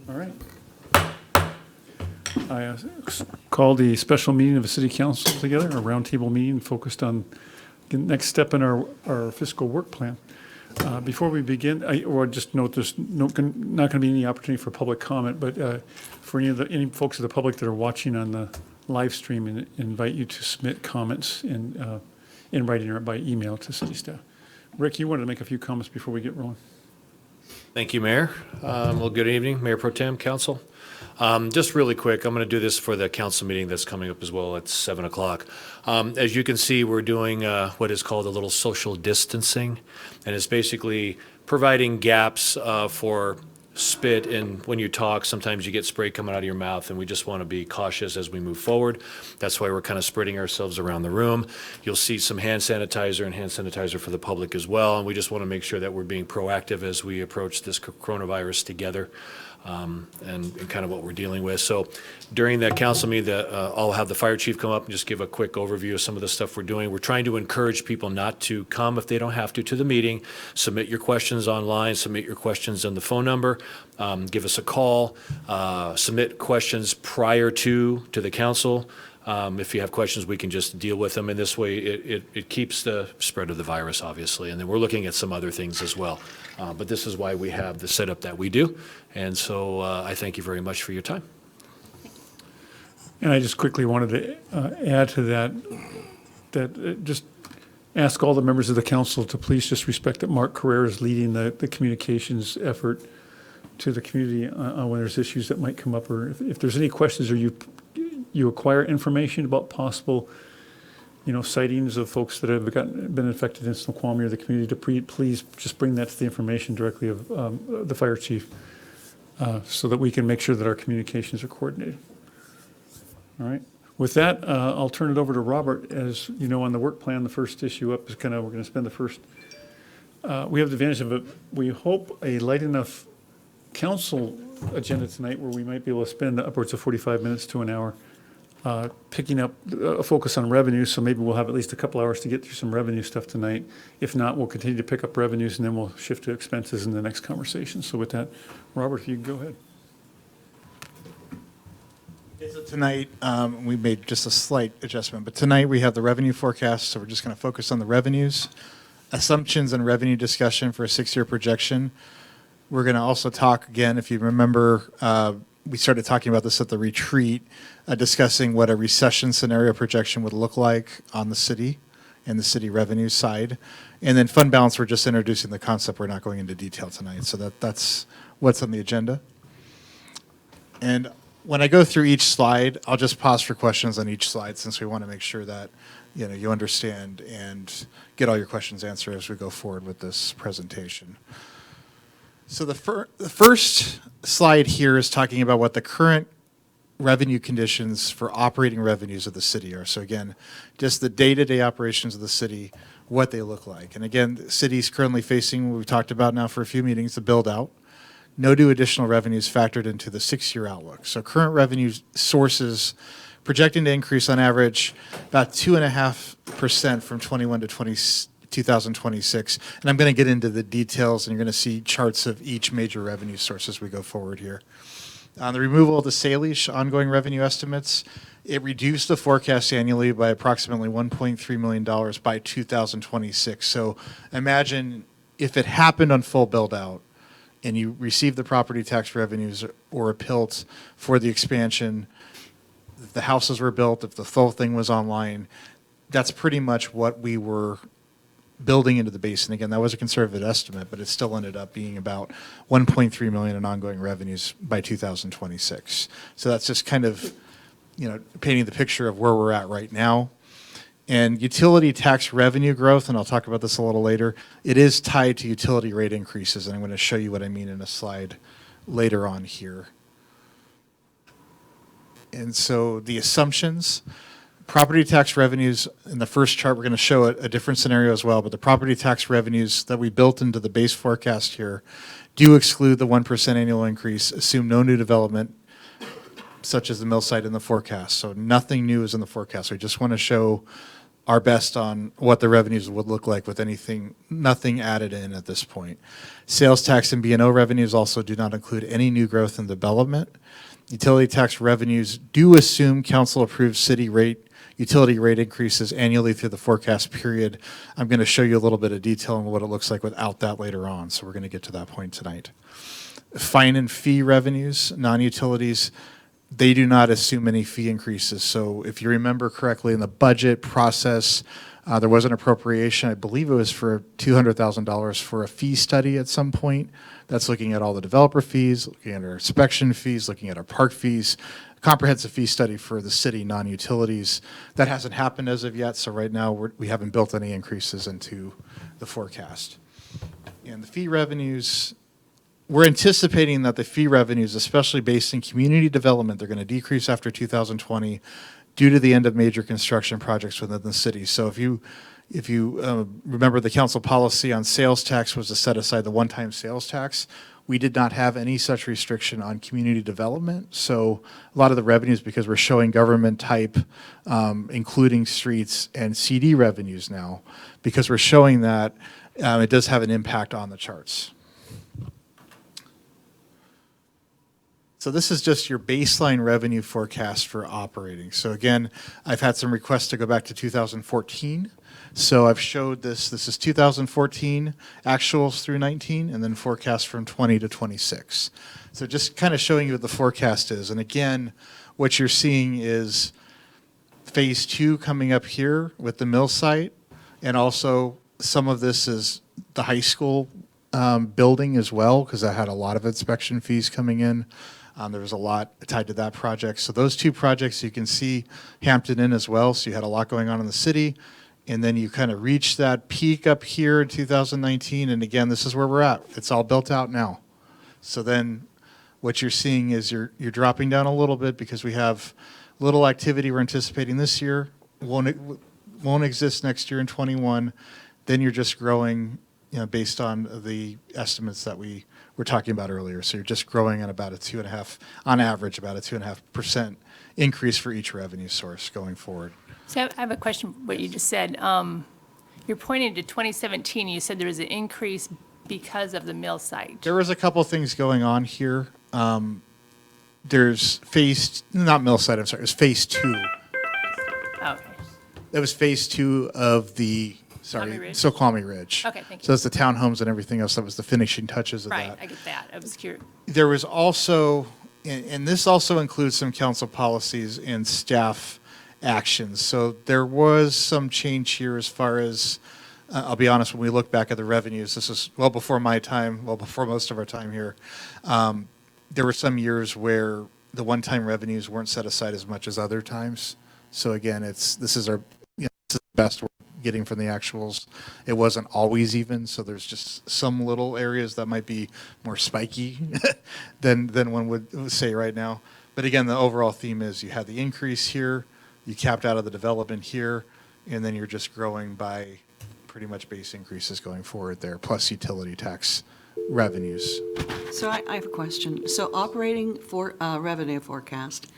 All right. I called the special meeting of the City Council together, a roundtable meeting focused on the next step in our fiscal work plan. Before we begin, or just note there's not going to be any opportunity for public comment, but for any folks of the public that are watching on the live stream, and invite you to submit comments in writing or by email to city staff. Rick, you wanted to make a few comments before we get rolling. Thank you, Mayor. Well, good evening, Mayor Pro Tem, Council. Just really quick, I'm going to do this for the council meeting that's coming up as well at 7 o'clock. As you can see, we're doing what is called a little social distancing, and it's basically providing gaps for spit, and when you talk, sometimes you get spray coming out of your mouth, and we just want to be cautious as we move forward. That's why we're kind of spreading ourselves around the room. You'll see some hand sanitizer for the public as well, and we just want to make sure that we're being proactive as we approach this coronavirus together. And kind of what we're dealing with. So during that council meeting, I'll have the fire chief come up and just give a quick overview of some of the stuff we're doing. We're trying to encourage people not to come if they don't have to the meeting. Submit your questions online, submit your questions on the phone number, give us a call, submit questions prior to the council. If you have questions, we can just deal with them. And this way, it keeps the spread of the virus, obviously. And then we're looking at some other things as well. But this is why we have the setup that we do. And so I thank you very much for your time. And I just quickly wanted to add to that just ask all the members of the council to please just respect that Mark Carrera is leading the communications effort to the community on when there's issues that might come up, or if there's any questions, or you acquire information about possible, sightings of folks that have been infected in Snoqualmie or the community, to please just bring that to the information directly of the fire chief, so that we can make sure that our communications are coordinated. All right. With that, I'll turn it over to Robert. As you know, on the work plan, the first issue up is we're going to spend the first. We have the advantage of we hope a light enough council agenda tonight where we might be able to spend upwards of 45 minutes to an hour picking up a focus on revenue. So maybe we'll have at least a couple hours to get through some revenue stuff tonight. If not, we'll continue to pick up revenues, and then we'll shift to expenses in the next conversation. So with that, Robert, if you can go ahead. So tonight, we made just a slight adjustment, but tonight we have the revenue forecast, so we're just going to focus on the revenues, assumptions and revenue discussion for a 6-year projection. We're going to also talk again, if you remember, we started talking about this at the retreat, discussing what a recession scenario projection would look like on the city and the city revenue side. And then fund balance, we're just introducing the concept. We're not going into detail tonight, so that's what's on the agenda. And when I go through each slide, I'll just pause for questions on each slide, since we want to make sure that you understand and get all your questions answered as we go forward with this presentation. So the first slide here is talking about what the current revenue conditions for operating revenues of the city are. So again, just the day-to-day operations of the city, what they look like. And again, the city's currently facing what we've talked about now for a few meetings, the build-out. No new additional revenues factored into the 6-year outlook. So current revenue sources projecting to increase on average about 2.5% from 21 to 2026. And I'm going to get into the details, and you're going to see charts of each major revenue source as we go forward here. On the removal of the Salish ongoing revenue estimates, it reduced the forecast annually by approximately $1.3 million by 2026. So imagine if it happened on full build-out, and you receive the property tax revenues or a PILT for the expansion, if the houses were built, if the full thing was online, that's pretty much what we were building into the base. And again, that was a conservative estimate, but it still ended up being about $1.3 million in ongoing revenues by 2026. So that's just kind of, painting the picture of where we're at right now. And utility tax revenue growth, and I'll talk about this a little later, it is tied to utility rate increases, and I'm going to show you what I mean in a slide later on here. And so the assumptions, property tax revenues, in the first chart we're going to show a different scenario as well, but the property tax revenues that we built into the base forecast here do exclude the 1% annual increase, assume no new development, such as the mill site in the forecast. So nothing new is in the forecast. We just want to show our best on what the revenues would look like with nothing added in at this point. Sales tax and B&O revenues also do not include any new growth in development. Utility tax revenues do assume council-approved utility rate increases annually through the forecast period. I'm going to show you a little bit of detail on what it looks like without that later on, so we're going to get to that point tonight. Fine and fee revenues, non-utilities, they do not assume any fee increases. So if you remember correctly, in the budget process, there was an appropriation, I believe it was for $200,000 for a fee study at some point. That's looking at all the developer fees, looking at our inspection fees, looking at our park fees, comprehensive fee study for the city non-utilities. That hasn't happened as of yet, so right now we haven't built any increases into the forecast. And the fee revenues, we're anticipating that the fee revenues, especially based in community development, they're going to decrease after 2020 due to the end of major construction projects within the city. So if you remember, the council policy on sales tax was to set aside the one-time sales tax. We did not have any such restriction on community development. So a lot of the revenues, because we're showing government type, including streets and CD revenues now, because we're showing that, it does have an impact on the charts. So this is just your baseline revenue forecast for operating. So again, I've had some requests to go back to 2014. So I've showed this. This is 2014 actuals through 19, and then forecast from 20 to 26. So just kind of showing you what the forecast is. And again, what you're seeing is phase 2 coming up here with the mill site, and also some of this is the high school building as well, because I had a lot of inspection fees coming in. There was a lot tied to that project. So those two projects, you can see Hampton Inn as well. So you had a lot going on in the city. And then you kind of reach that peak up here in 2019. And again, this is where we're at. It's all built out now. So then what you're seeing is you're dropping down a little bit because we have little activity we're anticipating this year. Won't exist next year in 21. Then you're just growing, based on the estimates that we were talking about earlier. So you're just growing at about a 2.5%, on average, about a 2.5% increase for each revenue source going forward. So I have a question, what you just said. You're pointing to 2017, you said there was an increase because of the mill site. There was a couple things going on here. There's not mill site, I'm sorry, it was phase 2. Okay. That was phase 2 of the, Snoqualmie Ridge. Okay, thank you. So that's the townhomes and everything else. That was the finishing touches of Right, that. I get that. I was curious. There was also, and this also includes some council policies and staff actions. So there was some change here as far as, I'll be honest, when we look back at the revenues, this is well before my time, well before most of our time here. There were some years where the one-time revenues weren't set aside as much as other times. So again, this is our this is the best we're getting from the actuals. It wasn't always even, so there's just some little areas that might be more spiky than one would say right now. But again, the overall theme is you had the increase here, you capped out of the development here, and then you're just growing by pretty much base increases going forward there, plus utility tax revenues. So I have a question. So operating for revenue forecast,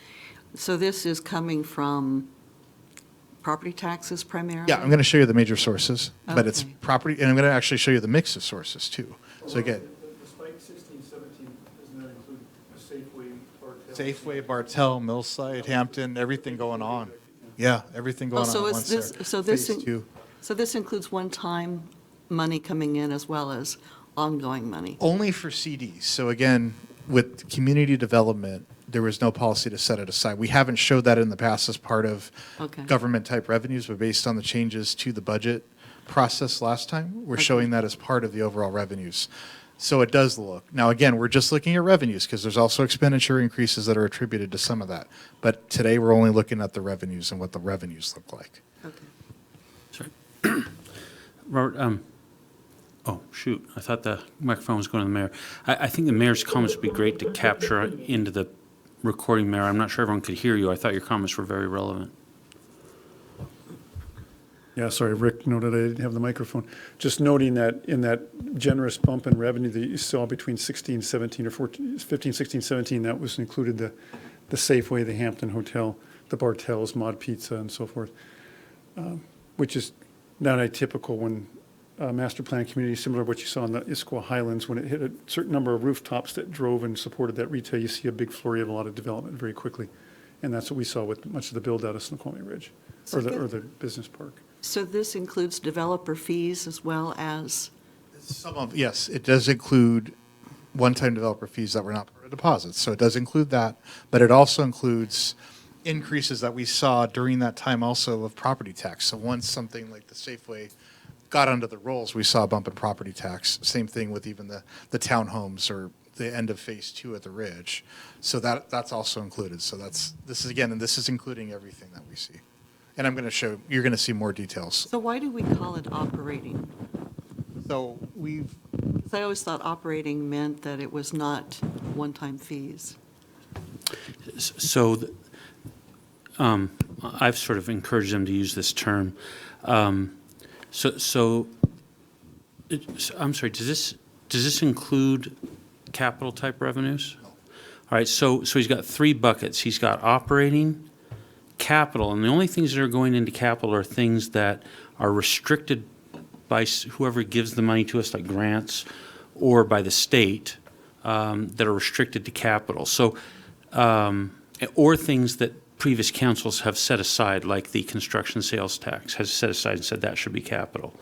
so this is coming from property taxes primarily? Yeah, I'm going to show you the major sources, but it's Okay. property, and I'm going to actually show you the mix of sources too. So again, The spike 16, 17, doesn't that include a Safeway, Bartell? Safeway, Bartell, Millside, Hampton, everything going on. Yeah, everything going on so at is once this- there. so this Phase in- 2. So this includes one-time money coming in as well as ongoing money? Only for CDs. So again, with community development, there was no policy to set it aside. We haven't showed that in the past as part of Okay. government-type revenues, but based on the changes to the budget process last time, we're Okay. showing that as part of the overall revenues. So it does look. Now, again, we're just looking at revenues because there's also expenditure increases that are attributed to some of that. But today, we're only looking at the revenues and what the revenues look like. Okay. Sorry. Robert, oh, shoot, I thought the microphone was going to the mayor. I think the mayor's comments would be great to capture into the recording, Mayor. I'm not sure everyone could hear you. I thought your comments were very relevant. Yeah, sorry, Rick noted I didn't have the microphone. Just noting that in that generous bump in revenue that you saw between 16, 17, or 14, 15, 16, 17, that was included the Safeway, the Hampton Hotel, the Bartels, Mod Pizza, and so forth. which is not atypical when master plan community, similar to what you saw in the Issaquah Highlands, when it hit a certain number of rooftops that drove and supported that retail, you see a big flurry of a lot of development very quickly. And that's what we saw with much of the build out of Snoqualmie Ridge, or the business park. So this includes developer fees as well as, Yes, it does include one-time developer fees that were not part of deposits. So it does include that, but it also includes increases that we saw during that time also of property tax. So once something like the Safeway got under the rolls, we saw a bump in property tax. Same thing with even the townhomes or the end of phase 2 at the Ridge. So that's also included. So this is including everything that we see. And you're going to see more details. so why do we call it operating? So we've 'Cause I always thought operating meant that it was not one-time fees. So I've sort of encouraged them to use this term. So I'm sorry, does this include capital type revenues? All right, so he's got 3 buckets. He's got operating, capital, and the only things that are going into capital are things that are restricted by whoever gives the money to us, like grants, or by the state, that are restricted to capital. So, or things that previous councils have set aside, like the construction sales tax has set aside and said that should be capital.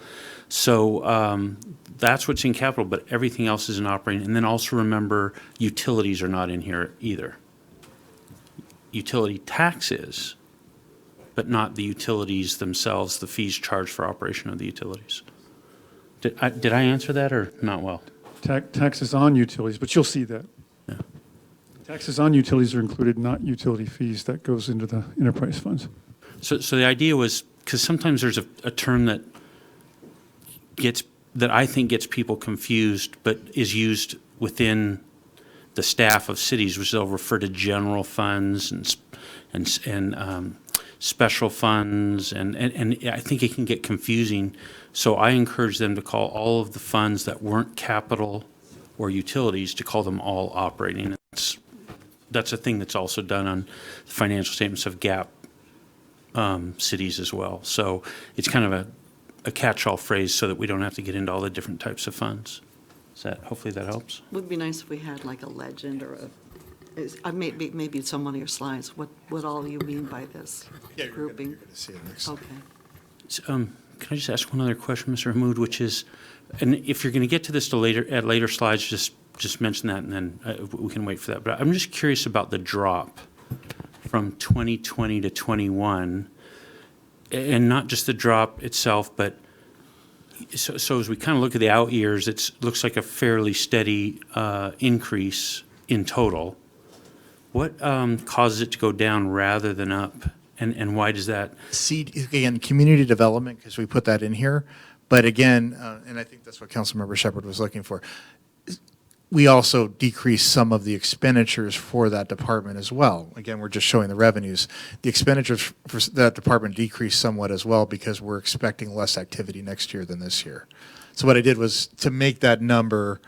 So that's what's in capital, but everything else is in operating. And then also remember, utilities are not in here either. Utility taxes, but not the utilities themselves, the fees charged for operation of the utilities. Did I answer that or not well? Taxes on utilities, but you'll see that. Yeah. Taxes on utilities are included, not utility fees. That goes into the enterprise funds. So the idea was, because sometimes there's a term that I think gets people confused, but is used within the staff of cities, which they'll refer to general funds and special funds, and I think it can get confusing. So I encourage them to call all of the funds that weren't capital or utilities, to call them all operating. That's a thing that's also done on the financial statements of GAAP cities as well. So it's kind of a catch-all phrase so that we don't have to get into all the different types of funds. Hopefully that helps. Would be nice if we had like a legend or maybe it's on one of your slides, what all you mean by this grouping. You're going to see it next. Okay. So, can I just ask one other question, Mr. Hammoud, which is, and if you're going to get to this at later slides, just mention that, and then we can wait for that. But I'm just curious about the drop from 2020 to 21, and not just the drop itself, but so as we kind of look at the out years, it looks like a fairly steady increase in total. What causes it to go down rather than up, and why does that? Again, community development, because we put that in here. But again, and I think that's what Councilmember Shepherd was looking for, we also decreased some of the expenditures for that department as well. Again, we're just showing the revenues. The expenditures for that department decreased somewhat as well because we're expecting less activity next year than this year. So what I did was to make that number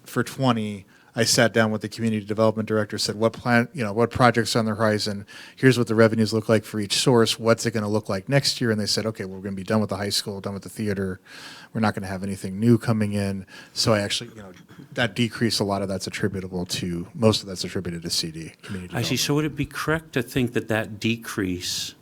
for 20, I sat down with the community development director, said, what projects are on the horizon? Here's what the revenues look like for each source. What's it going to look like next year? And they said, okay, well, we're going to be done with the high school, done with the theater. We're not going to have anything new coming in. So I actually, that decrease, most of that's attributed to CD, community I see. development. So would it be correct to think that decrease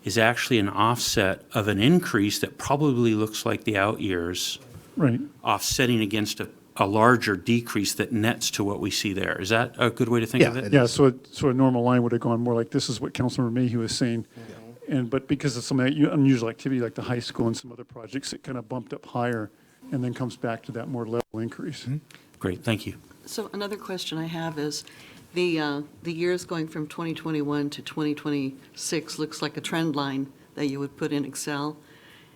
is actually an offset of an increase that probably looks like the out years, Right. offsetting against a larger decrease that nets to what we see there? Is that a good way to think of Yeah, it? Yeah, so a normal line would have gone more like, this is what Councilmember Mayhew was saying. But because of some unusual activity like the high school and some other projects, it kind of bumped up higher and then comes back to that more level increase. Great, thank you. So another question I have is, the years going from 2021 to 2026 looks like a trend line that you would put in Excel.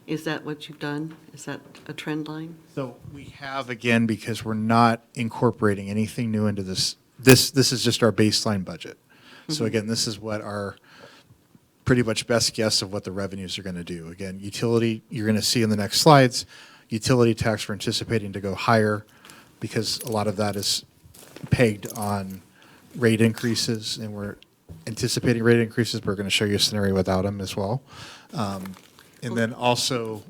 Is that what you've done? Is that a trend line? So we have, again, because we're not incorporating anything new into this. This is just our baseline budget. So again, this is what our pretty much best guess of what the revenues are going to do. Again, utility, you're going to see in the next slides, utility tax we're anticipating to go higher because a lot of that is pegged on rate increases, and we're anticipating rate increases, but we're going to show you a scenario without them as well. And then also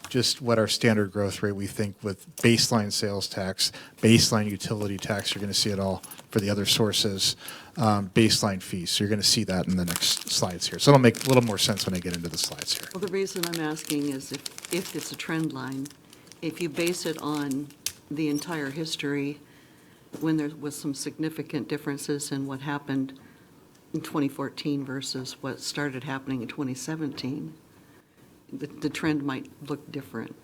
just what our standard growth rate we think with baseline sales tax, baseline utility tax, you're going to see it all for the other sources, baseline fees. So you're going to see that in the next slides here. So it'll make a little more sense when I get into the slides here. Well, the reason I'm asking is if it's a trend line, if you base it on the entire history, when there was some significant differences in what happened in 2014 versus what started happening in 2017, the trend might look different.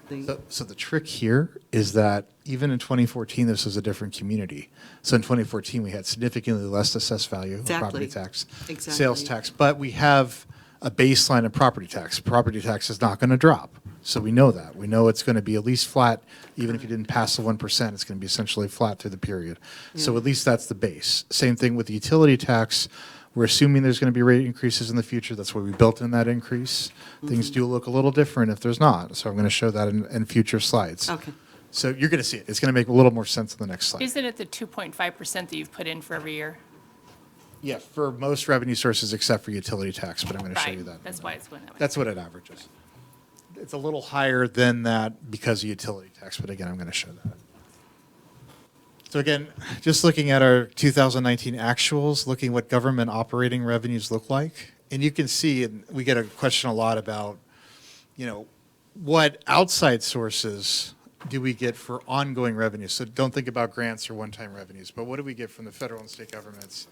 So the trick here is that even in 2014, this was a different community. So in 2014, we had significantly less assessed value of property Exactly. tax, Exactly. sales tax, but we have a baseline of property tax. Property tax is not going to drop. So we know that. We know it's going to be at least flat. Even if you didn't pass the 1%, it's going to be essentially flat through the period. So Yeah. at least that's the base. Same thing with the utility tax. We're assuming there's going to be rate increases in the future. That's why we built in that increase. Things do look a little different if there's not. So I'm going to show that in future slides. Okay. So you're going to see it. It's going to make a little more sense in the next slide. Isn't it the 2.5% that you've put in for every year? Yeah, for most revenue sources except for utility tax, but I'm going to show you Right, that. that's why it's going that way. That's what it averages. It's a little higher than that because of utility tax, but again, I'm going to show that. So again, just looking at our 2019 actuals, looking what government operating revenues look like, and you can see, and we get a question a lot about, what outside sources do we get for ongoing revenues? So don't think about grants or one-time revenues, but what do we get from the federal and state governments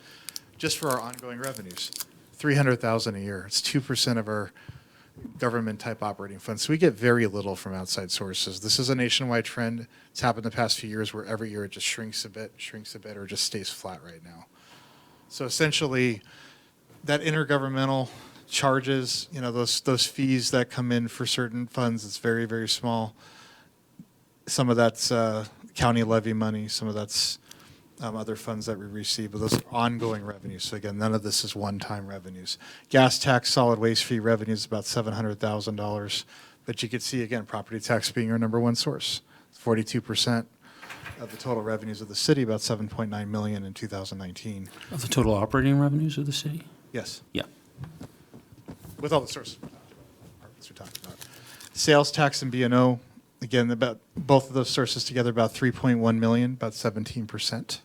just for our ongoing revenues? $300,000 a year. It's 2% of our government-type operating funds. So we get very little from outside sources. This is a nationwide trend. It's happened the past few years where every year it just shrinks a bit, or just stays flat right now. So essentially, that intergovernmental charges, those fees that come in for certain funds, it's very, very small. Some of that's county levy money. Some of that's other funds that we receive, but those are ongoing revenues. So again, none of this is one-time revenues. Gas tax, solid waste fee revenues about $700,000. But you can see, again, property tax being our number one source. 42% of the total revenues of the city, about $7.9 million in 2019. Of the total operating revenues of the city? Yes, Yeah. with all the sources we're talking about. Sales tax and B&O, again, about both of those sources together, about $3.1 million, about 17%.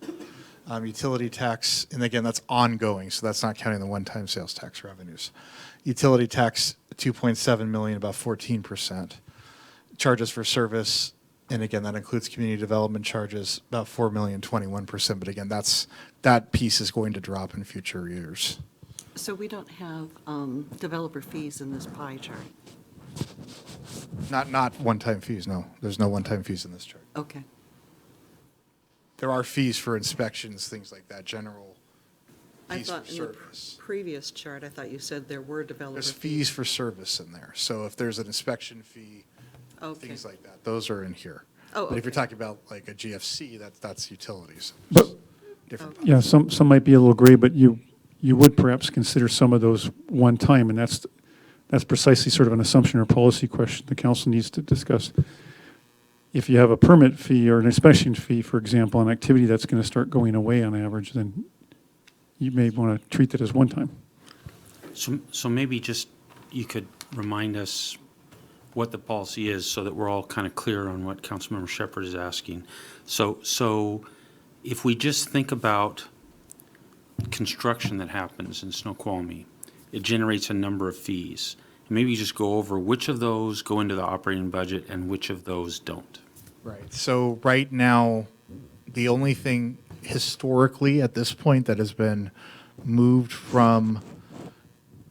Utility tax, and again, that's ongoing, so that's not counting the one-time sales tax revenues. Utility tax, $2.7 million, about 14%. Charges for service, and again, that includes community development charges, about $4 million, 21%. But again, that piece is going to drop in future years. So we don't have developer fees in this pie chart? Not one-time fees, no. There's no one-time fees in this chart. Okay. There are fees for inspections, things like that, general I fees for thought in the service. previous chart, I thought you said there were developer There's fees. fees for service in there. So if there's an inspection fee, Okay. things like that, those are in here. Oh, But if you're okay. talking about like a GFC, that's utilities. But- Different. Yeah, some might be a little gray, but you would perhaps consider some of those one time, and that's precisely sort of an assumption or policy question the council needs to discuss. If you have a permit fee or an inspection fee, for example, an activity that's going to start going away on average, then you may want to treat that as one time. So maybe just, you could remind us what the policy is so that we're all kind of clear on what Councilmember Shepherd is asking. So if we just think about construction that happens in Snoqualmie, it generates a number of fees. Maybe you just go over which of those go into the operating budget and which of those don't. Right. So right now, the only thing historically at this point that has been moved from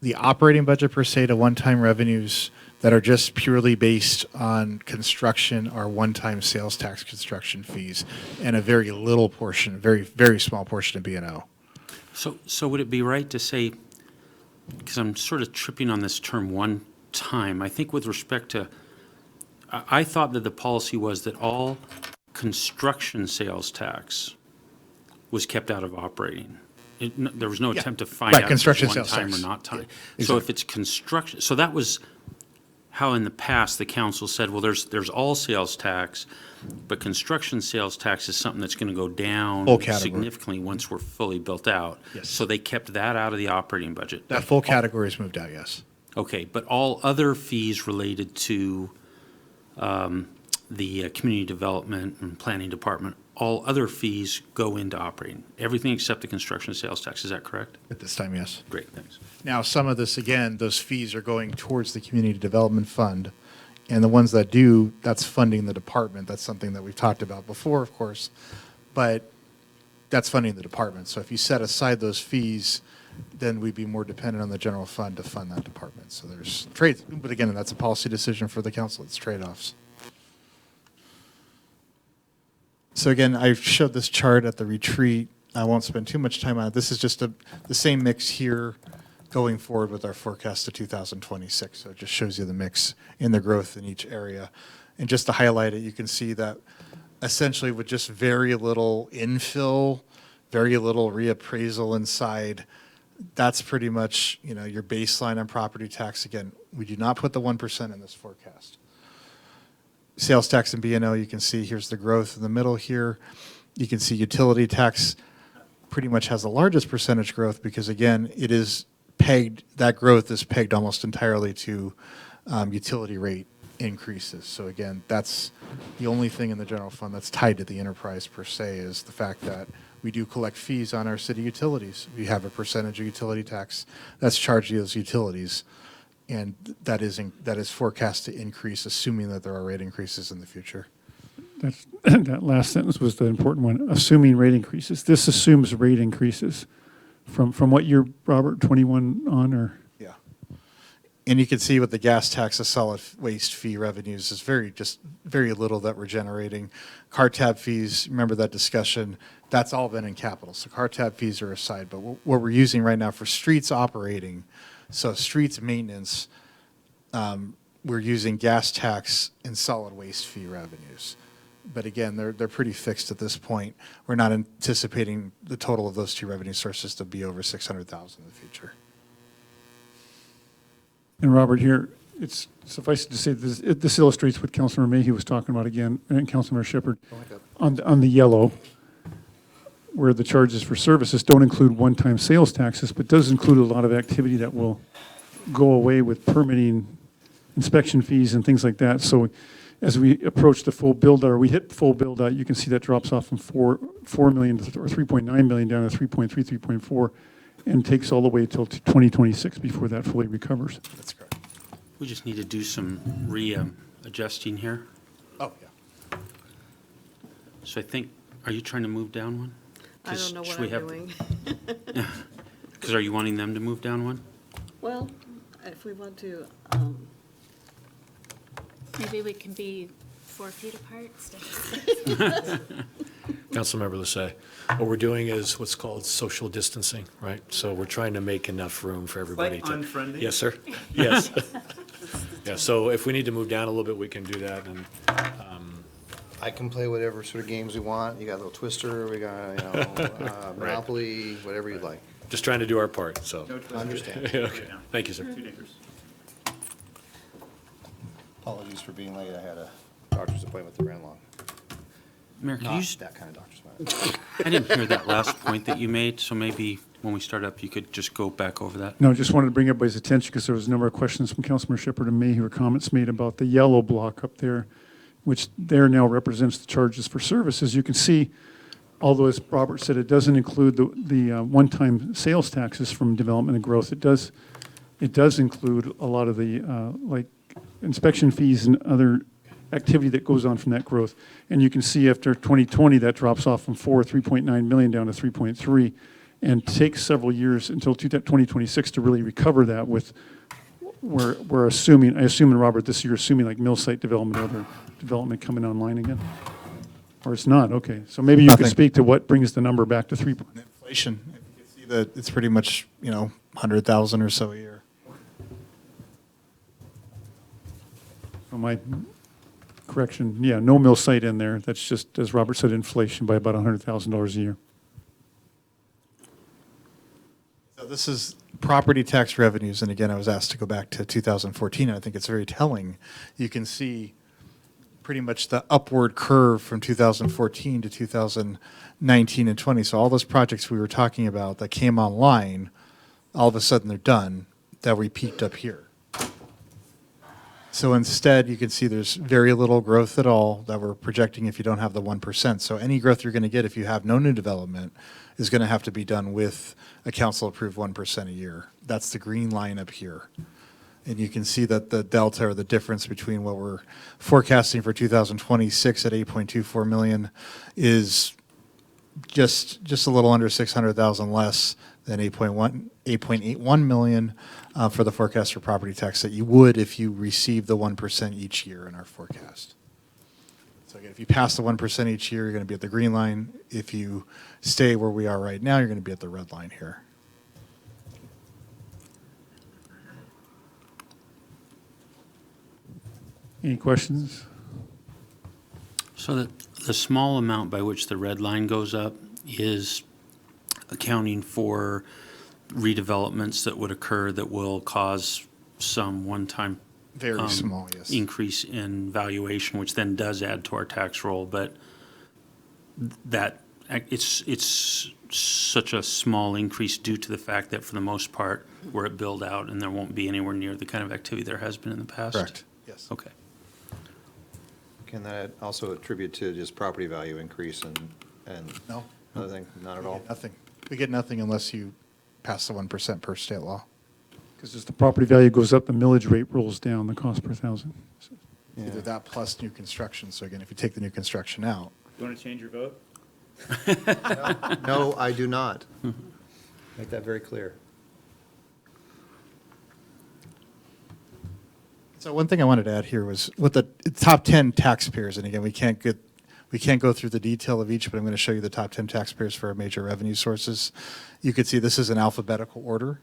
the operating budget per se to one-time revenues that are just purely based on construction are one-time sales tax construction fees and a very little portion, very, very small portion of B&O. So would it be right to say, because I'm sort of tripping on this term one time, I think with respect to, I thought that the policy was that all construction sales tax was kept out of operating. There was no Yeah. attempt to find Right, out if construction it's one sales time or tax. not time. Yeah, So if exactly. it's construction, so that was how in the past the council said, well, there's all sales tax, but construction sales tax is something that's going to go down Full category. significantly once we're fully built out. Yes. So they kept that out of the operating budget. That full category is moved out, yes. Okay, but all other fees related to the community development and planning department, all other fees go into operating, everything except the construction sales tax, is that correct? At this time, yes. Great, thanks. Now, some of this, again, those fees are going towards the Community Development Fund. And the ones that do, that's funding the department. That's something that we've talked about before, of course. But that's funding the department. So if you set aside those fees, then we'd be more dependent on the general fund to fund that department. So there's trades, but again, that's a policy decision for the council. It's trade-offs. So again, I showed this chart at the retreat. I won't spend too much time on it. This is just the same mix here going forward with our forecast to 2026. So it just shows you the mix in the growth in each area. And just to highlight it, you can see that essentially with just very little infill, very little reappraisal inside, that's pretty much, you know, your baseline on property tax. Again, we do not put the 1% in this forecast. Sales tax and B&O, you can see here's the growth in the middle here. You can see utility tax pretty much has the largest percentage growth because, again, it is pegged, that growth is pegged almost entirely to utility rate increases. So again, that's the only thing in the general fund that's tied to the enterprise per se is the fact that we do collect fees on our city utilities. We have a percentage of utility tax that's charged to those utilities. And that is forecast to increase, assuming that there are rate increases in the future. That last sentence was the important one, assuming rate increases. This assumes rate increases from what year, Robert, 21 on or? Yeah. And you can see with the gas tax, the solid waste fee revenues is very little that we're generating. Car tab fees, remember that discussion, that's all been in capital. So car tab fees are aside, but what we're using right now for streets operating, so streets maintenance, we're using gas tax and solid waste fee revenues. But again, they're pretty fixed at this point. We're not anticipating the total of those two revenue sources to be over 600,000 in the future. And Robert, here, it's suffice it to say, this illustrates what Councilmember Mayhew was talking about again, and Councilmember Shepherd. On the yellow, where the charges for services don't include one-time sales taxes, but does include a lot of activity that will go away with permitting, inspection fees and things like that. So as we approach the full build-out, or we hit full build-out, you can see that drops off from 4 million or 3.9 million down to 3.3, 3.4, and takes all the way till 2026 before that fully recovers. That's correct. We just need to do some adjusting here. Oh, yeah. So I think, are you trying to move down one? I don't know what I'm doing. Because are you wanting them to move down one? Well, if we want to, Maybe we can be 4 feet apart instead. Councilmember Lissay, what we're doing is what's called social distancing, right? So we're trying to make enough room for everybody to. unfriendly. Yes, sir. Yes. Yeah, so if we need to move down a little bit, we can do that, and I can play whatever sort of games we want. You got a little Twister, we got, Monopoly, whatever you'd like. just trying to do our part, so. I understand. Okay, thank you, sir. Apologies for being late. I had a doctor's appointment that ran long. Mayor, could you, Not that kind of doctor's appointment. I didn't hear that last point that you made, so maybe when we start up, you could just go back over that. No, just wanted to bring everybody's attention because there was a number of questions from Councilmember Shepherd and Mayhew or comments made about the yellow block up there, which there now represents the charges for services. You can see, although as Robert said, it doesn't include the one-time sales taxes from development and growth. It does include a lot of the like inspection fees and other activity that goes on from that growth. And you can see after 2020, that drops off from 3.9 million down to 3.3, and takes several years until 2026 to really recover that with, we're assuming, I assume, and Robert, this year, assuming like mill site development, other development coming online again? Or it's not, okay. So maybe you could Nothing. speak to what brings the number back to 3. Inflation, you can see that it's pretty much, 100,000 or so a year. So my correction, yeah, no mill site in there. That's just, as Robert said, inflation by about $100,000 a year. So this is property tax revenues, and again, I was asked to go back to 2014, and I think it's very telling. You can see pretty much the upward curve from 2014 to 2019 and 20. So all those projects we were talking about that came online, all of a sudden they're done, that we peaked up here. So instead, you can see there's very little growth at all that we're projecting if you don't have the 1%. So any growth you're going to get if you have no new development is going to have to be done with a council-approved 1% a year. That's the green line up here. And you can see that the delta or the difference between what we're forecasting for 2026 at 8.24 million is just a little under 600,000 less than 8.81 million for the forecast for property tax that you would if you received the 1% each year in our forecast. So again, if you pass the 1% each year, you're going to be at the green line. If you stay where we are right now, you're going to be at the red line here. Any questions? So the small amount by which the red line goes up is accounting for redevelopments that would occur that will cause some one-time Very small, yes. increase in valuation, which then does add to our tax roll, but that, it's such a small increase due to the fact that for the most part, we're at build out and there won't be anywhere near the kind of activity there has been in the past? Correct, yes. Okay. Can that also attribute to just property value increase and No. other thing? Not at all? Nothing. We get nothing unless you pass the 1% per state law. Because as the property value goes up, the millage rate rolls down, the cost per thousand. Either that plus new construction. So again, if you take the new construction out, You want to change your vote? No, I do not. Make that very clear. so one thing I wanted to add here was with the top 10 taxpayers, and again, we can't go through the detail of each, but I'm going to show you the top 10 taxpayers for our major revenue sources. You can see this is in alphabetical order.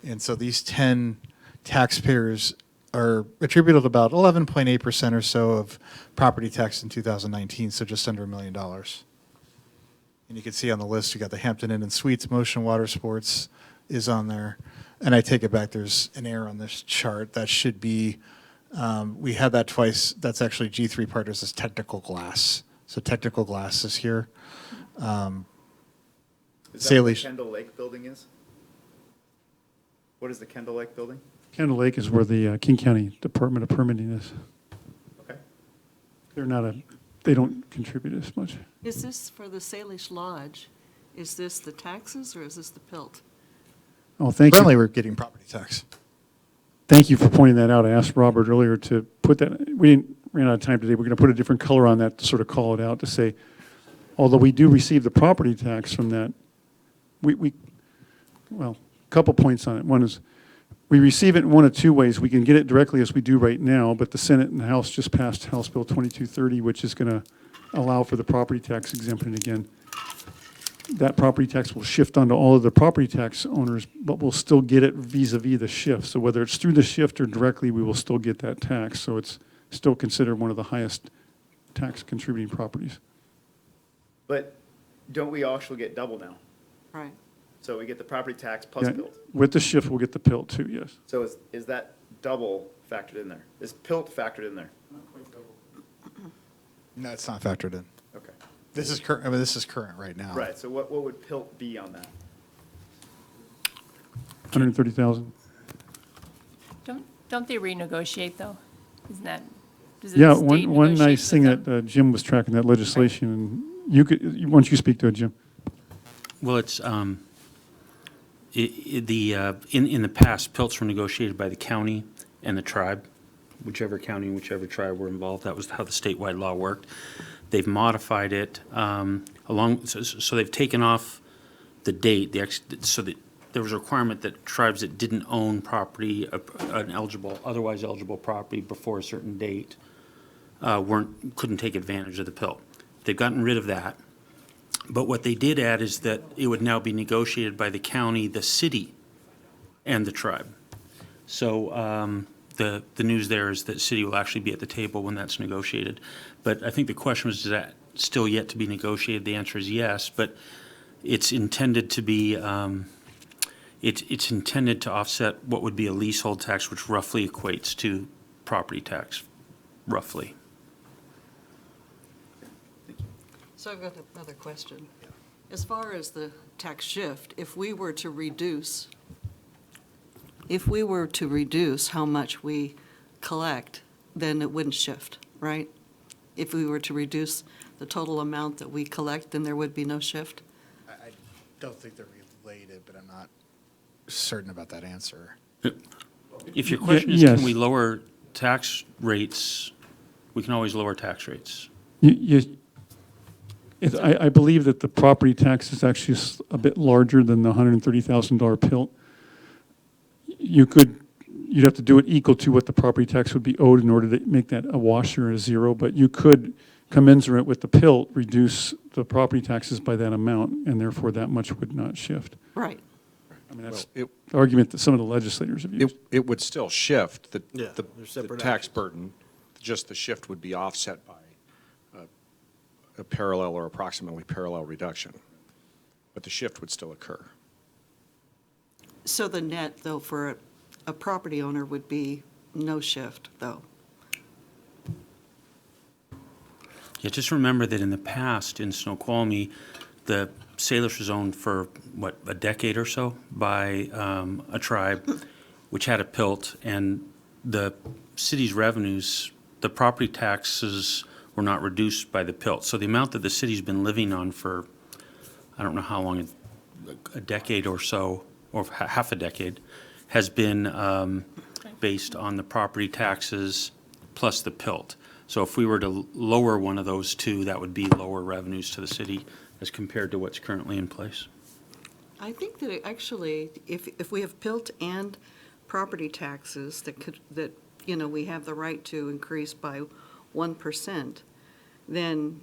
And so these 10 taxpayers are attributable to about 11.8% or so of property tax in 2019, so just under $1 million. And you can see on the list, you got the Hampton Inn and Suites, Motion Water Sports is on there. And I take it back, there's an error on this chart. That should be, we had that twice. That's actually G3 Partners is Technical Glass. So Technical Glass is here. Is that what the Salish. Kendall Lake building is? What is the Kendall Lake building? Kendall Lake is where the King County Department of Permitting is. Okay. They don't contribute as much. Is this for the Salish Lodge? Is this the taxes or is this the PILT? Oh, thank you. Currently, we're getting property tax. Thank you for pointing that out. I asked Robert earlier to put that, ran out of time today. We're going to put a different color on that to sort of call it out to say, although we do receive the property tax from that, well, a couple points on it. One is we receive it in one of two ways. We can get it directly as we do right now, but the Senate and the House just passed House Bill 2230, which is going to allow for the property tax exemption again. That property tax will shift onto all of the property tax owners, but we'll still get it vis-a-vis the shift. So whether it's through the shift or directly, we will still get that tax. So it's still considered one of the highest tax contributing properties. But don't we actually get double now? Right. So we get the property tax plus Yeah, PILT. with the shift, we'll get the PILT too, yes. So is that double factored in there? Is PILT factored in there? No, it's not factored in. Okay. This is current. I mean, this is current right now. Right, so what would PILT be on that? 130,000. Don't they renegotiate, though? Isn't that, does the Yeah, state one negotiate nice thing with them? that Jim was tracking that legislation, and why don't you speak to it, Jim? Well, it's, in the past, PILTs were negotiated by the county and the tribe, whichever county and whichever tribe were involved. That was how the statewide law worked. They've modified it so they've taken off the date, so that there was a requirement that tribes that didn't own property, otherwise eligible property before a certain date, couldn't take advantage of the PILT. They've gotten rid of that. But what they did add is that it would now be negotiated by the county, the city, and the tribe. So the news there is that city will actually be at the table when that's negotiated. But I think the question was, is that still yet to be negotiated? The answer is yes, but it's intended to be, it's intended to offset what would be a leasehold tax, which roughly equates to property tax, roughly. So I've got another question. As far as the tax shift, if we were to reduce how much we collect then it wouldn't shift, right? If we were to reduce the total amount that we collect, then there would be no shift? I don't think they're related, but I'm not certain about that answer. If your question is, yes. can we lower tax rates, we can always lower tax rates. I believe that the property tax is actually a bit larger than the $130,000 pilt. You'd have to do it equal to what the property tax would be owed in order to make that a wash or a zero, but you could, commensurate with the pilt, reduce the property taxes by that amount, and therefore that much would not shift. Right. I mean, that's Well, the argument that some of the legislators have used. it would still shift, the they're separate tax actions. burden, just the shift would be offset by a parallel or approximately parallel reduction. But the shift would still occur. So the net, though, for a property owner would be no shift, though? Yeah, just remember that in the past, in Snoqualmie, the Salish was owned for, a decade or so by a tribe which had a pilt, and the city's revenues, the property taxes were not reduced by the pilt. So the amount that the city's been living on for, I don't know how long, a decade or so, or half a decade, has been based on the property taxes plus the pilt. So if we were to lower one of those two, that would be lower revenues to the city as compared to what's currently in place. I think that actually, if we have PILT and property taxes that we have the right to increase by 1%, then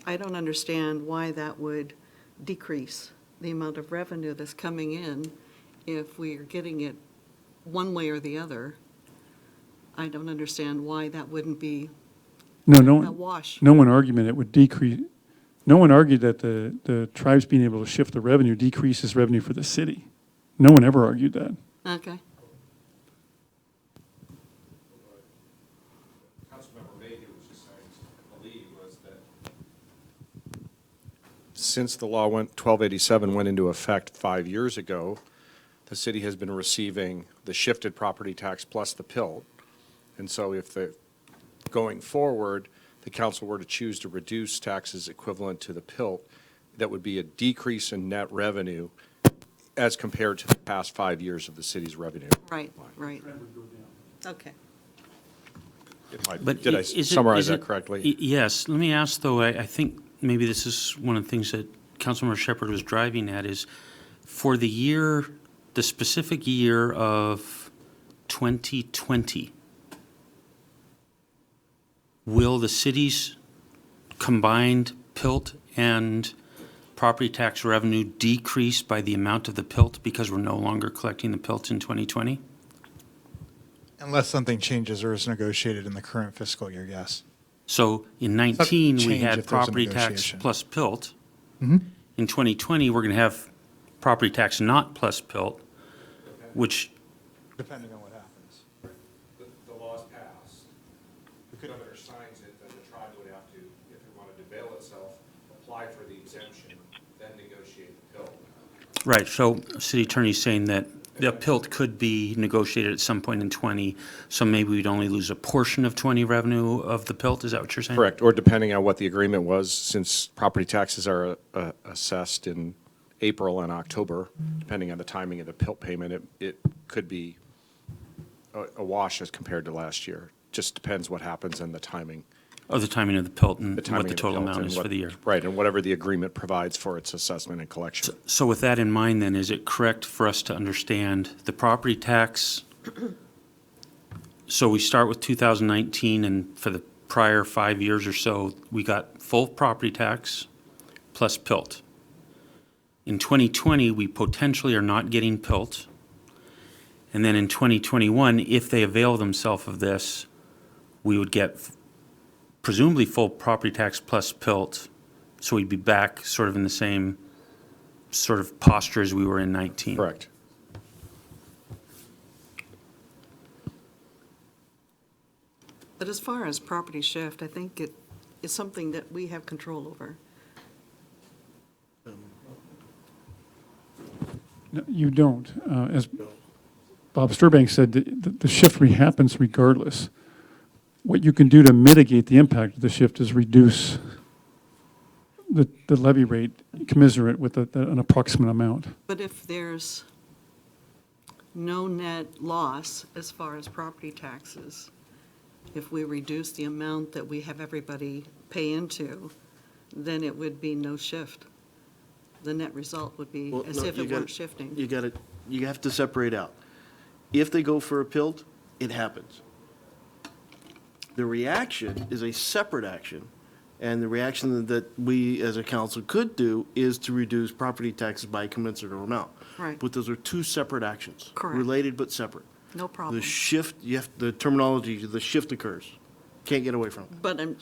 I don't understand why that would decrease the amount of revenue that's coming in if we are getting it one way or the other. I don't understand why that wouldn't be No a wash. one argument it would decrease. No one argued that the tribes being able to shift the revenue decreases revenue for the city. No one ever argued that. Okay. Councilmember Mayhew was just saying, I believe, was that since the law 1287 went into effect 5 years ago, the city has been receiving the shifted property tax plus the PILT. And so if going forward, the council were to choose to reduce taxes equivalent to the PILT, that would be a decrease in net revenue as compared to the past 5 years of the city's revenue. Right. Okay. But Did I is it- summarize is that it- correctly? Yes. Let me ask, though, I think maybe this is one of the things that Councilmember Shepherd was driving at, is for the specific year of 2020, will the city's combined PILT and property tax revenue decrease by the amount of the PILT because we're no longer collecting the PILT in 2020? Unless something changes or is negotiated in the current fiscal year, yes. So in 19, we change had if there's a property tax negotiation. plus PILT. Mhm. In 2020, we're going to have property tax not plus PILT, which, Depending on what happens. The law's passed, the governor signs it, then the tribe would have to, if it wanted to avail itself, apply for the exemption, then negotiate the PILT. right, so city attorney's saying that the PILT could be negotiated at some point in 20, so maybe we'd only lose a portion of 20 revenue of the PILT, is that what you're saying? Correct, or depending on what the agreement was, since property taxes are assessed in April and October, depending on the timing of the PILT payment, it could be a wash as compared to last year. Just depends what happens and the timing. Of the timing of the PILT and The timing what the of total PILT amount and is what- for the year. Right, and whatever the agreement provides for its assessment and collection. So with that in mind, then, is it correct for us to understand the property tax? So we start with 2019, and for the prior 5 years or so, we got full property tax plus PILT. In 2020, we potentially are not getting PILT. And then in 2021, if they avail themselves of this, we would get presumably full property tax plus PILT. So we'd be back sort of in the same sort of posture as we were in 19. Correct. But as far as property shift, I think it is something that we have control over. No, you don't. Bob Sturbank said, the shift happens regardless. What you can do to mitigate the impact of the shift is reduce the levy rate commensurate with an approximate amount. But if there's no net loss as far as property taxes, if we reduce the amount that we have everybody pay into, then it would be no shift. The net result would be Well, as no, if you it gotta- weren't shifting. You have to separate out. If they go for a PILT, it happens. The reaction is a separate action, and the reaction that we as a council could do is to reduce property taxes by a commensurate amount. Right. But those are two separate actions. Correct. Related but separate. No problem. The shift, the terminology, the shift occurs. Can't get away from it. But I'm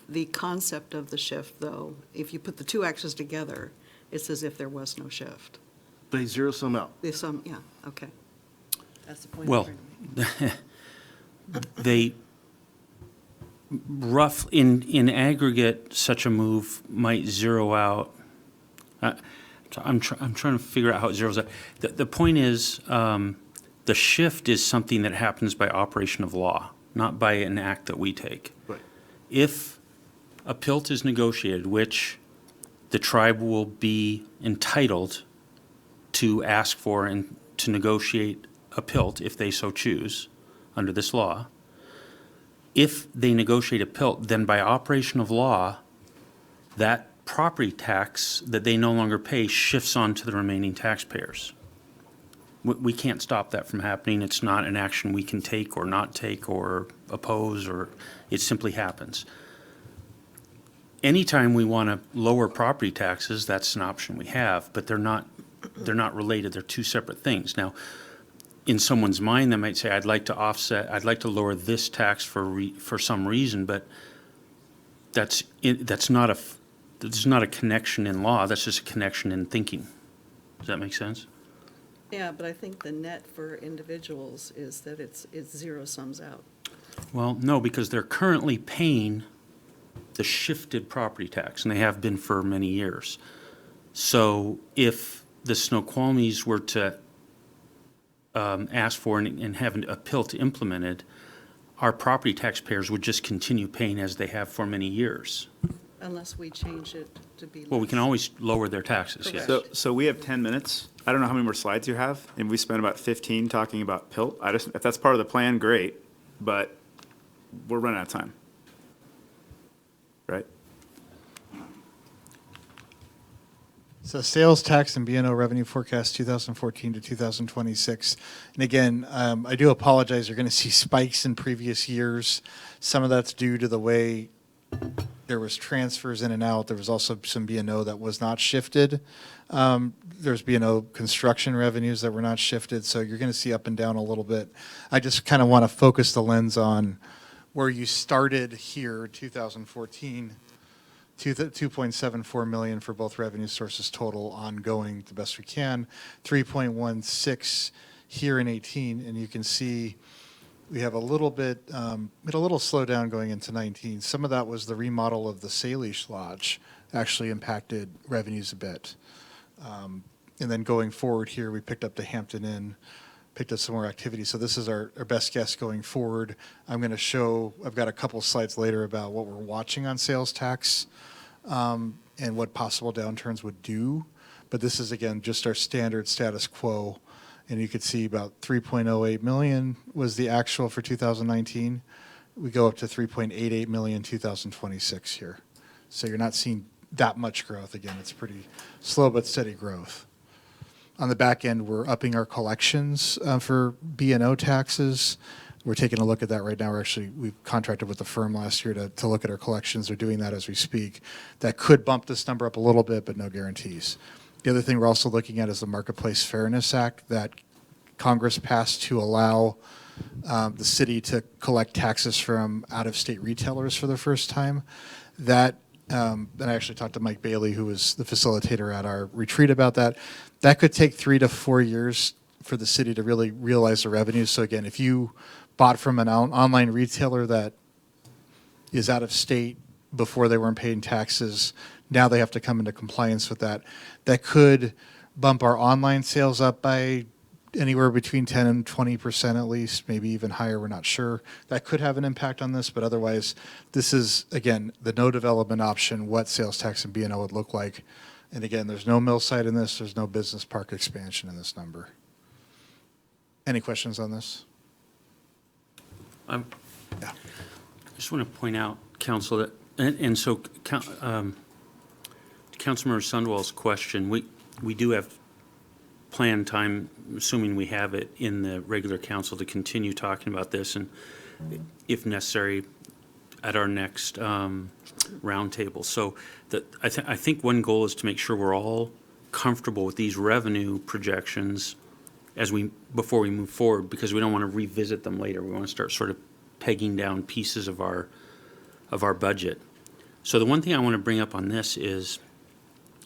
the concept of the shift, though, if you put the two actions together, it's as if there was no shift. They zero sum out. There's some, yeah, okay. That's the point. I'm Well, trying to make. they in aggregate, such a move might zero out. I'm trying to figure out how it zeroes out. The point is, the shift is something that happens by operation of law, not by an act that we take. Right. If a PILT is negotiated, which the tribe will be entitled to ask for and to negotiate a PILT if they so choose under this law, if they negotiate a PILT, then by operation of law, that property tax that they no longer pay shifts on to the remaining taxpayers. We can't stop that from happening. It's not an action we can take or not take or oppose, or it simply happens. Anytime we want to lower property taxes, that's an option we have, but they're not related. They're two separate things. Now, in someone's mind, they might say, I'd like to lower this tax for some reason, but that's not a connection in law. That's just a connection in thinking. Does that make sense? Yeah, but I think the net for individuals is that it's zero sums out. Well, no, because they're currently paying the shifted property tax, and they have been for many years. So if the Snoqualmies were to ask for and have a PILT implemented, our property taxpayers would just continue paying as they have for many years. Unless we change it to be less. Well, we can always lower their taxes, yes. So we have 10 minutes. I don't know how many more slides you have, and we spent about 15 talking about PILT. If that's part of the plan, great, but we're running out of time. Right? So sales tax and B&O revenue forecast 2014 to 2026. And again, I do apologize, you're going to see spikes in previous years. Some of that's due to the way there was transfers in and out. There was also some B&O that was not shifted. There's B&O construction revenues that were not shifted, so you're going to see up and down a little bit. I just kind of want to focus the lens on where you started here, 2014, 2.74 million for both revenue sources total ongoing the best we can, 3.16 here in 18, and you can see we have a little bit, a little slowdown going into 19. Some of that was the remodel of the Salish Lodge actually impacted revenues a bit. And then going forward here, we picked up the Hampton Inn, picked up some more activity. So this is our best guess going forward. I'm going to show, I've got a couple slides later about what we're watching on sales tax and what possible downturns would do. But this is, again, just our standard status quo. And you could see about 3.08 million was the actual for 2019. We go up to 3.88 million 2026 here. So you're not seeing that much growth. Again, it's pretty slow but steady growth. On the back end, we're upping our collections for B&O taxes. We're taking a look at that right now. We've contracted with the firm last year to look at our collections. They're doing that as we speak. That could bump this number up a little bit, but no guarantees. The other thing we're also looking at is the Marketplace Fairness Act that Congress passed to allow the city to collect taxes from out-of-state retailers for the first time. That, and I actually talked to Mike Bailey, who was the facilitator at our retreat about that. That could take 3 to 4 years for the city to really realize the revenues. So again, if you bought from an online retailer that is out of state before they weren't paying taxes, now they have to come into compliance with that. That could bump our online sales up by anywhere between 10 and 20% at least, maybe even higher, we're not sure. That could have an impact on this, but otherwise, this is, again, the no development option, what sales tax and B&O would look like. And again, there's no mill site in this, there's no business park expansion in this number. Any questions on this? I Yeah. just want to point out, Council, that, and so, Councilmember Sundwall's question, we do have planned time, assuming we have it in the regular council, to continue talking about this, and if necessary, at our next roundtable. So I think one goal is to make sure we're all comfortable with these revenue projections before we move forward, because we don't want to revisit them later. We want to start sort of pegging down pieces of our budget. So the one thing I want to bring up on this is,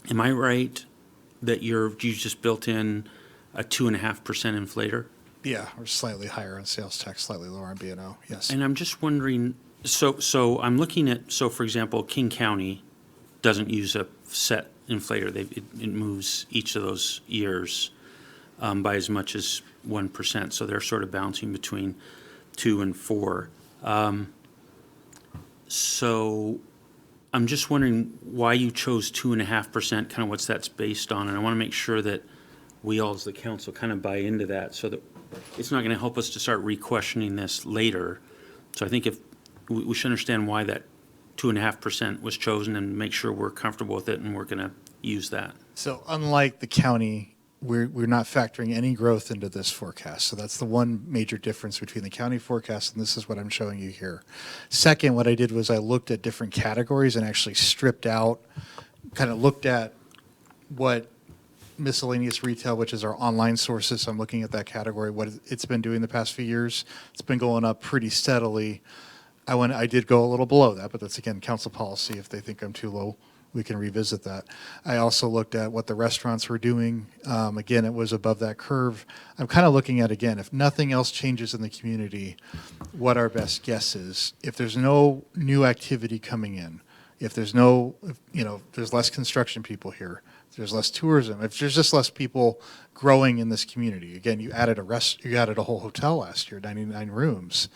am I right that you just built in a 2.5% inflator? Yeah, we're slightly higher on sales tax, slightly lower on B&O, yes. And I'm just wondering, so I'm looking at, so for example, King County doesn't use a set inflator. It moves each of those years by as much as 1%. So they're sort of bouncing between 2 and 4. So I'm just wondering why you chose 2.5%, kind of what's that's based on. And I want to make sure that we all as the council kind of buy into that, so that it's not going to help us to start re-questioning this later. So I think if we should understand why that 2.5% was chosen and make sure we're comfortable with it and we're going to use that. So unlike the county, we're not factoring any growth into this forecast. So that's the one major difference between the county forecast, and this is what I'm showing you here. Second, what I did was I looked at different categories and actually stripped out, kind of looked at what miscellaneous retail, which is our online sources. So I'm looking at that category, what it's been doing the past few years. It's been going up pretty steadily. I did go a little below that, but that's, again, council policy. If they think I'm too low, we can revisit that. I also looked at what the restaurants were doing. Again, it was above that curve. I'm kind of looking at, again, if nothing else changes in the community, what our best guess is. If there's no new activity coming in, if there's there's less construction people here, if there's less tourism, if there's just less people growing in this community. Again, you added a whole hotel last year, 99 rooms.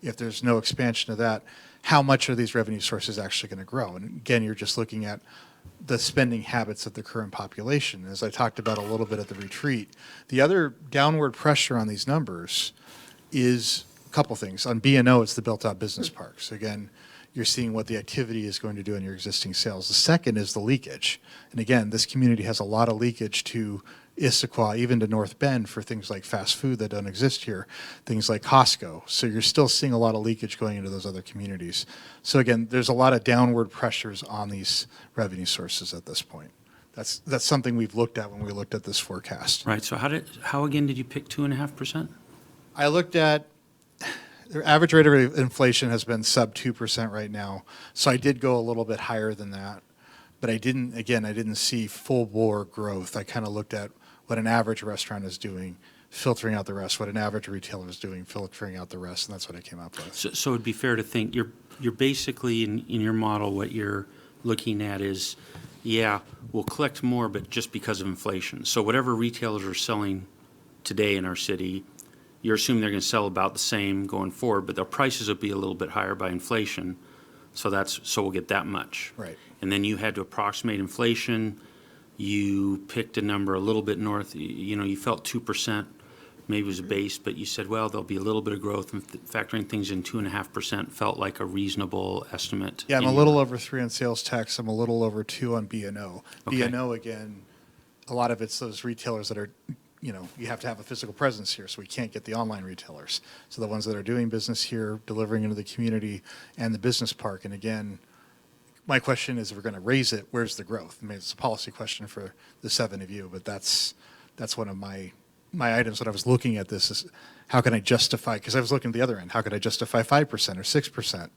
If there's no expansion of that, how much are these revenue sources actually going to grow? And again, you're just looking at the spending habits of the current population. As I talked about a little bit at the retreat, the other downward pressure on these numbers is a couple things. On B&O, it's the built-out business parks. Again, you're seeing what the activity is going to do in your existing sales. The second is the leakage. And again, this community has a lot of leakage to Issaquah, even to North Bend, for things like fast food that don't exist here, things like Costco. So you're still seeing a lot of leakage going into those other communities. So again, there's a lot of downward pressures on these revenue sources at this point. That's something we've looked at when we looked at this forecast. Right, so how again did you pick 2.5%? I looked at, the average rate of inflation has been sub 2% right now. So I did go a little bit higher than that. But I didn't see full bore growth. I kind of looked at what an average restaurant is doing, filtering out the rest, what an average retailer is doing, filtering out the rest, and that's what I came up with. So it'd be fair to think you're basically in your model, what you're looking at is, yeah, we'll collect more, but just because of inflation. So whatever retailers are selling today in our city, you're assuming they're going to sell about the same going forward, but their prices will be a little bit higher by inflation. So we'll get that much. Right. And then you had to approximate inflation. You picked a number a little bit north. You felt 2% maybe was a base, but you said, well, there'll be a little bit of growth, and factoring things in 2.5% felt like a reasonable estimate. Yeah, I'm a little over 3 on sales tax. I'm a little over 2 on B&O. Okay. B&O, again, a lot of it's those retailers that are, you have to have a physical presence here, so we can't get the online retailers. So the ones that are doing business here, delivering into the community, and the business park. And again, my question is, if we're going to raise it, where's the growth? I mean, it's a policy question for the 7 of you, but that's one of my items when I was looking at this is, how can I justify, because I was looking at the other end, how could I justify 5% or 6%?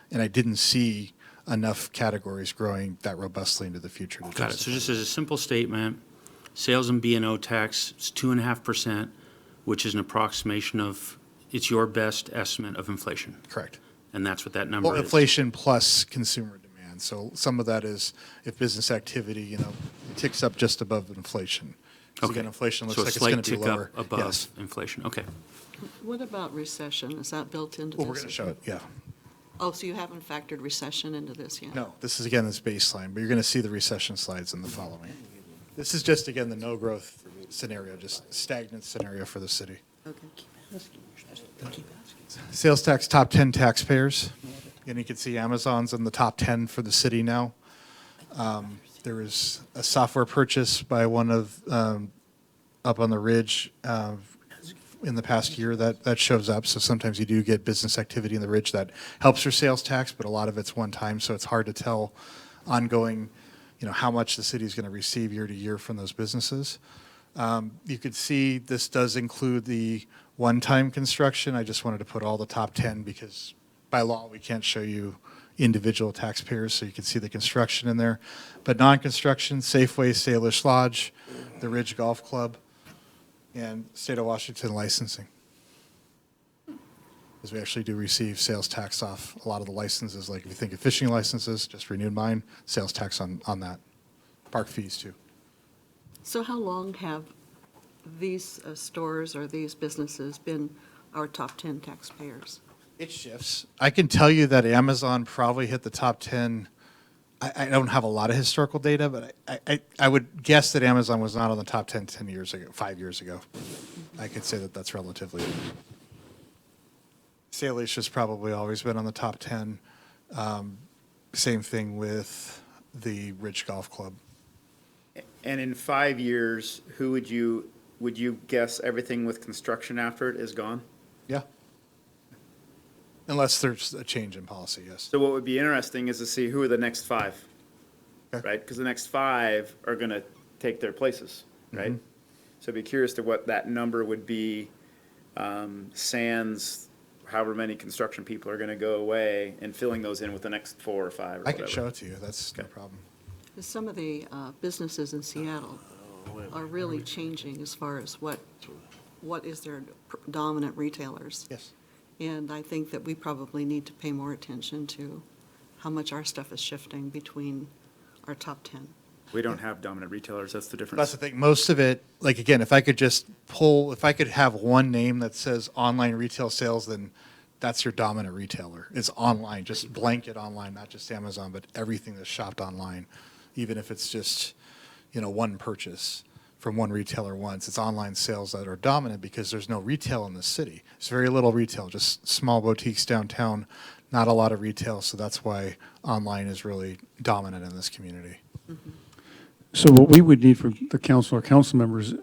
And I didn't see enough categories growing that robustly into the future. Got it. So just as a simple statement, sales and B&O tax is 2.5%, which is an approximation of, it's your best estimate of inflation. Correct. And that's what that number is. Well, inflation plus consumer demand. So some of that is if business activity, ticks up just above inflation. So Okay. again, inflation looks So a like it's slight going to be tick up lower. above Yes. inflation, okay. What about recession? Is that built into this? Well, we're going to show it, yeah. Oh, so you haven't factored recession into this yet? No, this is again this baseline, but you're going to see the recession slides in the following. This is just, again, the no growth scenario, just stagnant scenario for the city. Okay. Sales tax, top 10 taxpayers. And you can see Amazon's in the top 10 for the city now. There was a software purchase by one of, up on the ridge in the past year that shows up. So sometimes you do get business activity in the ridge that helps your sales tax, but a lot of it's one time. So it's hard to tell ongoing, how much the city is going to receive year to year from those businesses. You could see this does include the one-time construction. I just wanted to put all the top 10 because by law, we can't show you individual taxpayers, so you can see the construction in there. But non-construction, Safeway, Salish Lodge, the Ridge Golf Club, and State of Washington licensing. Because we actually do receive sales tax off a lot of the licenses, like if you think of fishing licenses, just renewed mine, sales tax on that. Park fees too. So how long have these stores or these businesses been our top 10 taxpayers? It shifts. I can tell you that Amazon probably hit the top 10. I don't have a lot of historical data, but I would guess that Amazon was not on the top 10 years ago, 5 years ago. I could say that that's relatively. Salish has probably always been on the top 10. Same thing with the Ridge Golf Club. And in 5 years, would you guess everything with construction after it is gone? Yeah. Unless there's a change in policy, yes. So what would be interesting is to see who are the next 5, Okay. right? Because the next 5 are going to take their places, right? So I'd be curious to what that number would be, sans however many construction people are going to go away and filling those in with the next 4 or 5 or I whatever. can show it to you. That's no problem. Some of the businesses in Seattle are really changing as far as what is their dominant retailers. Yes. And I think that we probably need to pay more attention to how much our stuff is shifting between our top 10. We don't have dominant retailers, that's the difference. That's the thing. Most of it, like again, if I could have one name that says online retail sales, then that's your dominant retailer. It's online, just blanket online, not just Amazon, but everything that's shopped online. Even if it's just, one purchase from one retailer once, it's online sales that are dominant because there's no retail in the city. It's very little retail, just small boutiques downtown, not a lot of retail. So that's why online is really dominant in this community. So what we would need from the council or council members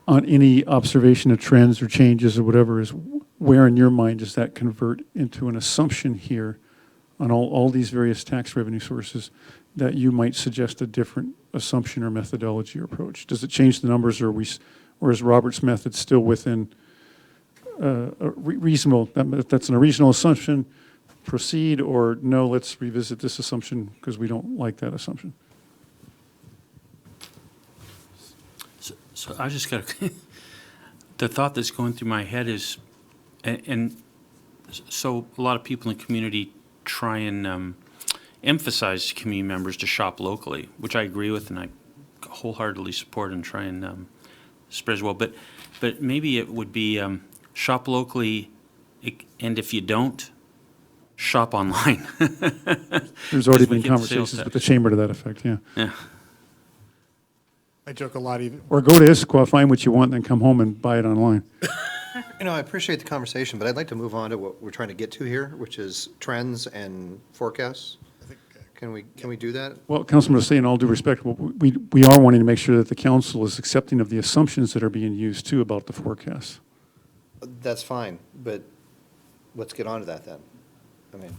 on any observation of trends or changes or whatever is where in your mind does that convert into an assumption here on all these various tax revenue sources that you might suggest a different assumption or methodology or approach? Does it change the numbers or is Robert's method still within a reasonable, that's an reasonable assumption, proceed, or no, let's revisit this assumption because we don't like that assumption? So I just got the thought that's going through my head is, and so a lot of people in the community try and emphasize to community members to shop locally, which I agree with and I wholeheartedly support and try and spread as well. But maybe it would be shop locally, and if you don't, shop online. There's already Because we been get the sales conversations with tax. the chamber to that effect, yeah. Yeah. I joke a lot even. Or go to Issaquah, find what you want, and then come home and buy it online. I appreciate the conversation, but I'd like to move on to what we're trying to get to here, which is trends and forecasts. Can we do that? Well, Councilman Rossi, in all due respect, we are wanting to make sure that the council is accepting of the assumptions that are being used too about the forecast. That's fine, but let's get on to that then. I mean,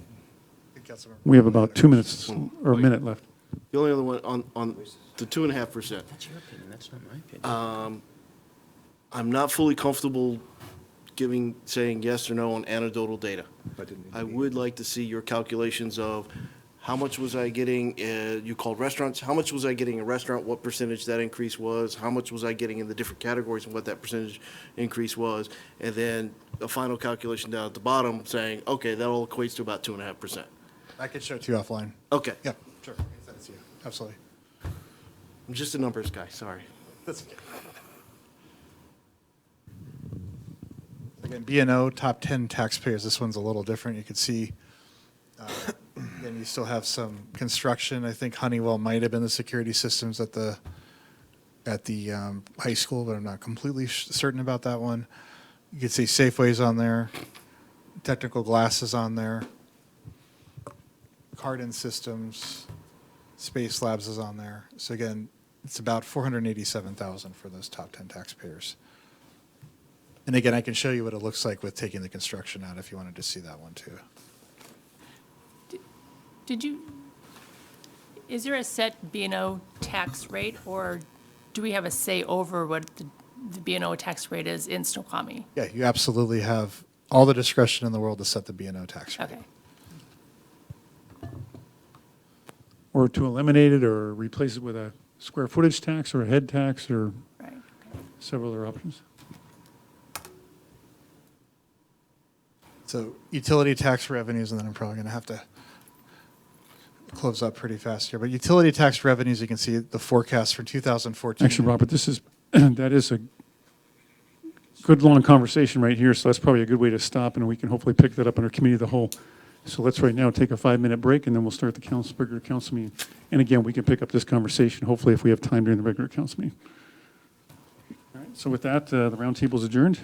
We have about 2 minutes or a minute left. The only other one on the 2.5%. That's your opinion, that's not my opinion. I'm not fully comfortable saying yes or no on anecdotal data. I would like to see your calculations of how much was I getting, you called restaurants, how much was I getting in a restaurant, what percentage that increase was, how much was I getting in the different categories and what that percentage increase was, and then a final calculation down at the bottom saying, okay, that all equates to about 2.5%. I could show it to you offline. Okay. Yeah, sure. I can send it to you. Absolutely. I'm just a numbers guy, sorry. Again, B&O, top 10 taxpayers, this one's a little different. You can see, again, you still have some construction. I think Honeywell might have been the security systems at the high school, but I'm not completely certain about that one. You could see Safeway's on there, Technical Glass is on there, Cardin Systems, Space Labs is on there. So again, it's about 487,000 for those top 10 taxpayers. And again, I can show you what it looks like with taking the construction out if you wanted to see that one too. Is there a set B&O tax rate, or do we have a say over what the B&O tax rate is in Snoqualmie? Yeah, you absolutely have all the discretion in the world to set the B&O tax rate. Okay. Or to eliminate it or replace it with a square footage tax or a head tax or Right. several other options. So utility tax revenues, and then I'm probably going to have to close up pretty fast here. But utility tax revenues, you can see the forecast for 2014. Actually, Robert, this is, that is a good long conversation right here, so that's probably a good way to stop, and we can hopefully pick that up in our committee of the whole. So let's right now take a 5-minute break, and then we'll start the regular council meeting. And again, we can pick up this conversation, hopefully, if we have time during the regular council meeting. All right, so with that, the roundtable is adjourned.